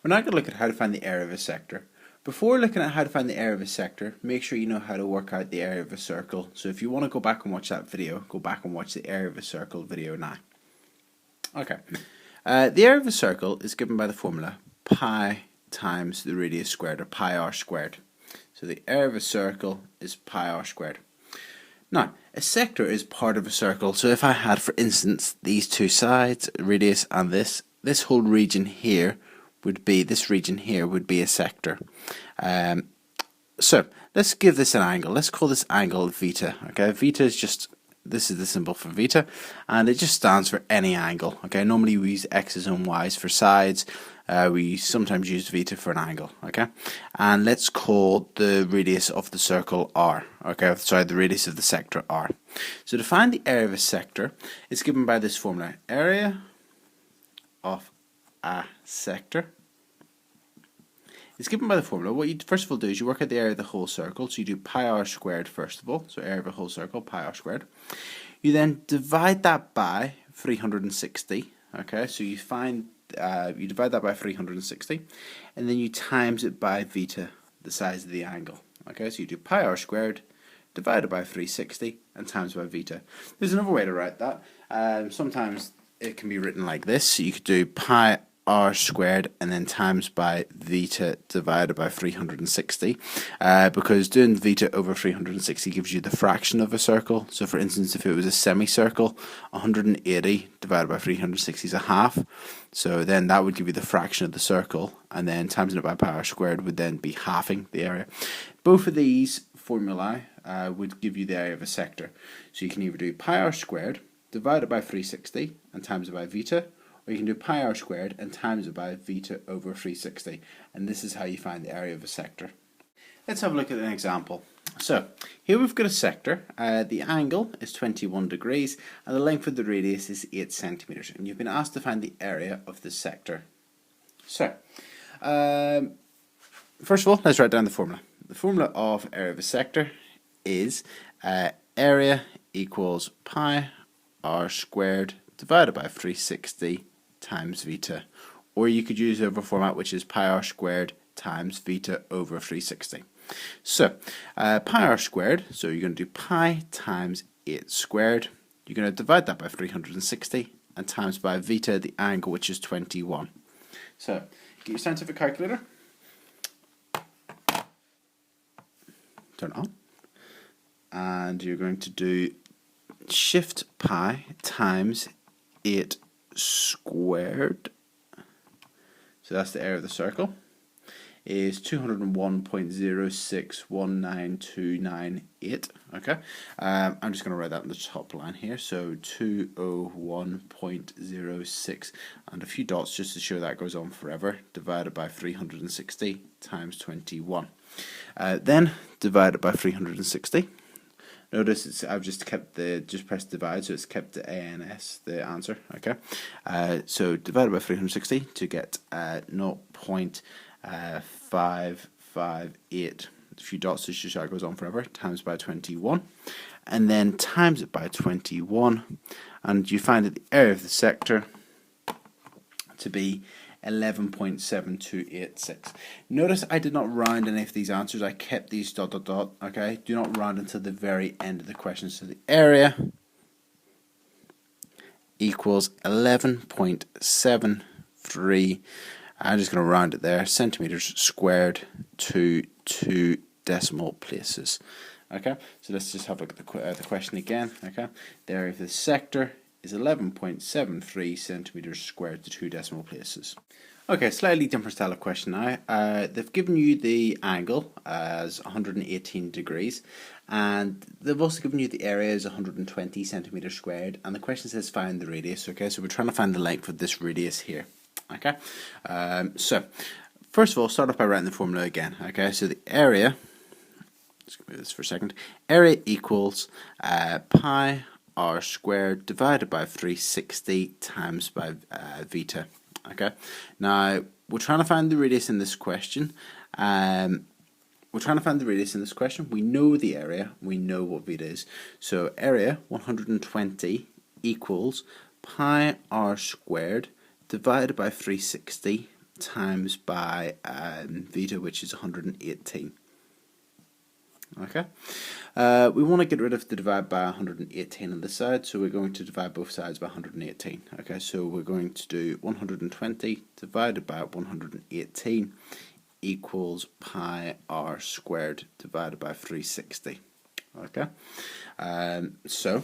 We're now going to look at how to find the area of a sector. Before looking at how to find the area of a sector, make sure you know how to work out the area of a circle. So if you want to go back and watch that video, go back and watch the area of a circle video now. Okay, the area of a circle is given by the formula pi times the radius squared, or pi r squared. So the area of a circle is pi r squared. Now, a sector is part of a circle. So if I had, for instance, these two sides, radius and this whole region here would be, a sector. So let's give this an angle. Let's call this angle veta. Okay, veta is just, this is the symbol for veta, and it just stands for any angle. Okay, normally we use x's and y's for sides. We sometimes use veta for an angle. Okay, and let's call the radius of the circle r. Okay, sorry, the radius of the sector r. So to find the area of a sector, it's given by this formula: area of a sector is given by the formula. What you first of all do is you work out the area of the whole circle. So you do pi r squared first of all. So area of a whole circle, pi r squared. You then divide that by 360. Okay, so you find you divide that by 360, and then you times it by veta, the size of the angle. Okay, so you do pi r squared divided by 360 and times by veta. There's another way to write that. Sometimes it can be written like this. So you could do pi r squared and then times by veta divided by 360, because doing veta over 360 gives you the fraction of a circle. So for instance, if it was a semicircle, 180 divided by 360 is a half, so then that would give you the fraction of the circle, and then times it by pi r squared would then be halving the area. Both of these formulae would give you the area of a sector. So you can either do pi r squared divided by 360 and times it by veta, or you can do pi r squared and times it by veta over 360, and this is how you find the area of a sector. Let's have a look at an example. So here we've got a sector. The angle is 21 degrees and the length of the radius is 8 centimeters, and you've been asked to find the area of the sector. So first of all, let's write down the formula. The formula of area of a sector is area equals pi r squared divided by 360 times veta, or you could use the other format, which is pi r squared times veta over 360. So pi r squared, so you're going to do pi times 8 squared, you're going to divide that by 360 and times by veta, the angle, which is 21. So get your scientific calculator, turn it on, and you're going to do shift pi times 8 squared, so that's the area of the circle, is 201.0619298. Okay, I'm just going to write that on the top line here, so 201.06 and a few dots just to show that goes on forever, divided by 360 times 21. Then divided by 360. Notice I've just pressed divide, so it's kept the ANS, the answer. Okay, so divided by 360 to get 0.558. A few dots to show it goes on forever. Times by 21, and then times it by 21, and you find that the area of the sector to be 11.7286. Notice I did not round any of these answers. I kept these ... Okay, do not round until the very end of the question. So the area equals 11.73. I'm just going to round it there, centimeters squared to 2 decimal places. Okay, so let's just have a look at the question again. Okay, the area of the sector is 11.73 centimeters squared to 2 decimal places. Okay, slightly different style of question now. They've given you the angle as 118 degrees, and they've also given you the area as 120 centimeters squared, and the question says find the radius. Okay, so we're trying to find the length of this radius here. Okay, so first of all, start off by writing the formula again. Okay, so the area, let's move this for a second, area equals pi r squared divided by 360 times by veta. Okay, now we're trying to find the radius in this question. We know the area, we know what veta is. So area 120 equals pi r squared divided by 360 times by veta, which is 118. Okay, we want to get rid of the divide by 118 on this side, so we're going to divide both sides by 118. Okay, so we're going to do 120 divided by 118 equals pi r squared divided by 360. Okay, so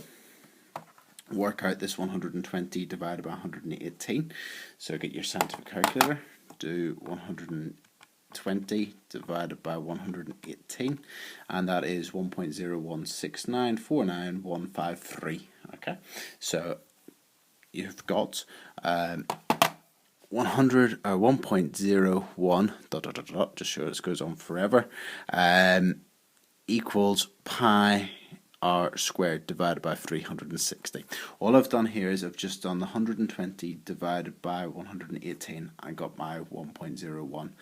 work out this 120 divided by 118. So get your scientific calculator, do 120 divided by 118, and that is 1.016949153. Okay, so you've got 100 or 1.01 dot dot dot dot, just sure this goes on forever, equals pi r squared divided by 360. All I've done here is I've just done the 120 divided by 118 and got my 1.01.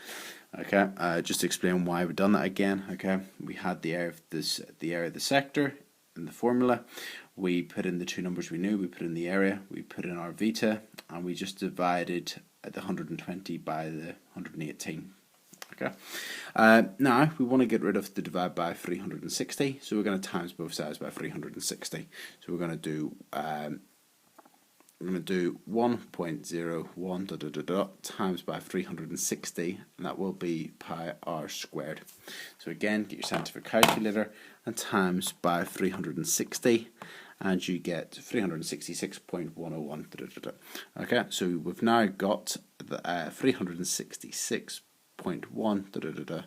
Okay, just to explain why we've done that again. Okay, we had the area of the sector in the formula. We put in the two numbers we knew. We put in the area. We put in our veta, and we just divided the 120 by the 118. Okay. Now we want to get rid of the divide by 360, so we're going to times both sides by 360. So we're going to do 1.01 dot dot dot dot times by 360, and that will be pi r squared. So again, get your scientific calculator and times by 360, and you get 366.101. Okay, so we've now got the 366.1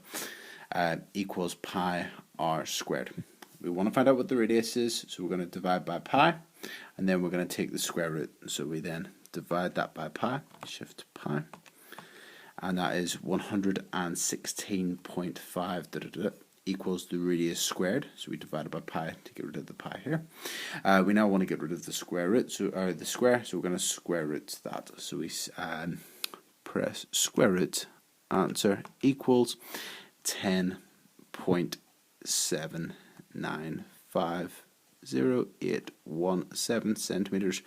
equals pi r squared. We want to find out what the radius is, so we're going to divide by pi, and then we're going to take the square root. So we then divide that by pi, shift pi, and that is 116.5 equals the radius squared. So we divide it by pi to get rid of the pi here. We now want to get rid of the square root, so the square. So we're going to square root that. So we press square root. Answer equals 10.7950817 centimeters.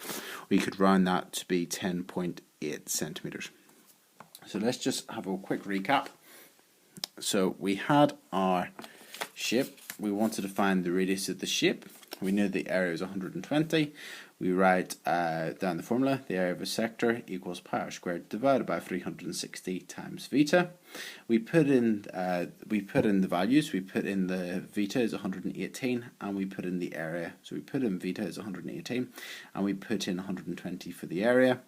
We could round that to be 10.8 centimeters. So let's just have a quick recap. So we had our shape. We wanted to find the radius of the shape. We knew the area is 120. We write down the formula. The area of a sector equals pi r squared divided by 360 times veta. We put in the values. We put in the veta is 118, and we put in the area. So we put in veta is 118, and we put in 120 for the area.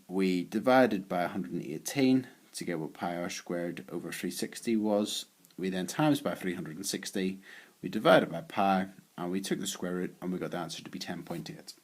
We divided by 118 to get what pi r squared over 360 was. We then times by 360. We divided by pi, and we took the square root, and we got the answer to be 10.8.